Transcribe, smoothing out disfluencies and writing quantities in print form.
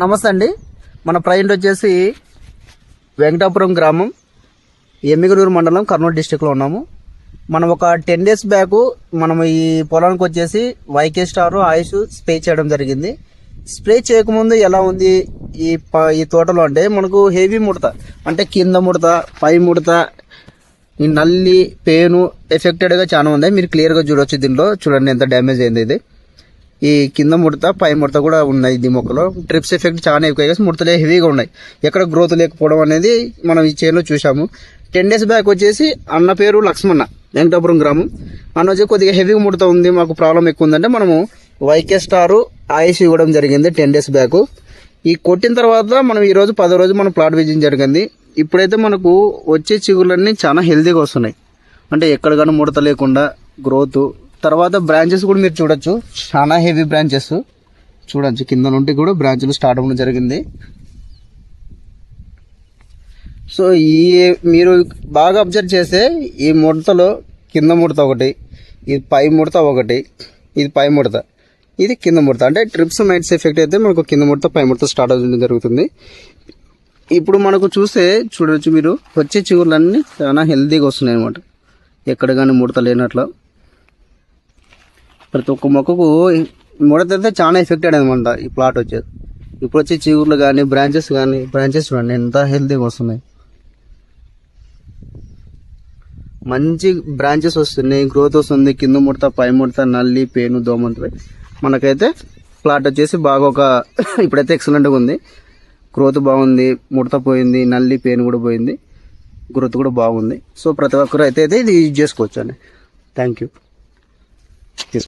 నమస్తే అండి. మన ప్రజెంట్ వచ్చేసి వెంకటాపురం గ్రామం, ఎమ్మిగనూరు మండలం, కర్నూలు డిస్టిక్లో ఉన్నాము. మనం ఒక 10 days బ్యాక్ మనం ఈ పొలానికి వచ్చేసి వైకే స్టార్ ఆయుష్ స్ప్రే చేయడం జరిగింది. స్ప్రే చేయకముందు ఎలా ఉంది ఈ తోటలో అంటే మనకు హెవీ ముడత, అంటే కింద ముడత, పై ముడత, ఈ నల్లి, పేను ఎఫెక్టెడ్గా చాలా ఉంది. మీరు క్లియర్గా చూడవచ్చు. దీనిలో చూడండి ఎంత డ్యామేజ్ అయింది. ఇది ఈ కింద ముడత, పై ముడత కూడా ఉన్నాయి. ఈ మొక్కలో ట్రిప్స్ ఎఫెక్ట్ చాలా ఎక్కువ, ముడతలే హెవీగా ఉన్నాయి. ఎక్కడ గ్రోత్ లేకపోవడం అనేది మనం ఈ చేనులో చూసాము. 10 days బ్యాక్ వచ్చేసి అన్న పేరు లక్ష్మణ, వెంకటాపురం గ్రామం. అన్న వచ్చి కొద్దిగా హెవీగా ముడత ఉంది, మాకు ప్రాబ్లం ఎక్కువ ఉందంటే మనము వైకే స్టార్ ఆయుష్ ఇవ్వడం జరిగింది 10 days బ్యాక్. ఈ కొట్టిన తర్వాత మనం ఈరోజు 10వ రోజు మనం ప్లాట్ విజిట్ జరిగింది. ఇప్పుడైతే మనకు వచ్చే చిగుళ్ళన్నీ చాలా హెల్తీగా వస్తున్నాయి, అంటే ఎక్కడ కానీ ముడత లేకుండా గ్రోత్. తర్వాత బ్రాంచెస్ కూడా మీరు చూడొచ్చు, చాలా హెవీ బ్రాంచెస్ చూడొచ్చు. కింద నుండి కూడా బ్రాంచ్లు స్టార్ట్ అవ్వడం జరిగింది. సో మీరు బాగా అబ్జర్వ్ చేస్తే ఈ ముడతలో కింద ముడత ఒకటి, ఇది పై ముడత ఒకటి, ఇది పై ముడత, ఇది కింద ముడత. అంటే ట్రిప్స్ మైట్స్ ఎఫెక్ట్ అయితే మనకు కింద ముడత, పై ముడత స్టార్ట్ అవ్వడం జరుగుతుంది. ఇప్పుడు మనకు చూస్తే చూడొచ్చు, మీరు వచ్చే చిగుర్లన్నీ చాలా హెల్తీగా వస్తున్నాయి అనమాట, ఎక్కడ కానీ ముడత లేనట్ల. ప్రతి ఒక్క మొక్కకు ముడత అయితే చాలా ఎఫెక్టెడ్ అనమాట ఈ ప్లాట్ వచ్చేది. ఇప్పుడు వచ్చే చిగుర్లు కానీ బ్రాంచెస్ చూడండి ఎంత హెల్తీగా వస్తున్నాయి. మంచి బ్రాంచెస్ వస్తున్నాయి, గ్రోత్ వస్తుంది. కింద ముడత, పై ముడత, నల్లి, పేను, దోమంతపై మనకైతే ప్లాట్ వచ్చేసి బాగా ఇప్పుడైతే ఎక్సలెంట్గా ఉంది. గ్రోత్ బాగుంది, ముడత పోయింది, నల్లి, పేను కూడా పోయింది, గ్రోత్ కూడా బాగుంది. సో ప్రతి ఒక్కరు అయితే ఇది యూజ్ చేసుకోవచ్చు అండి. Thank you.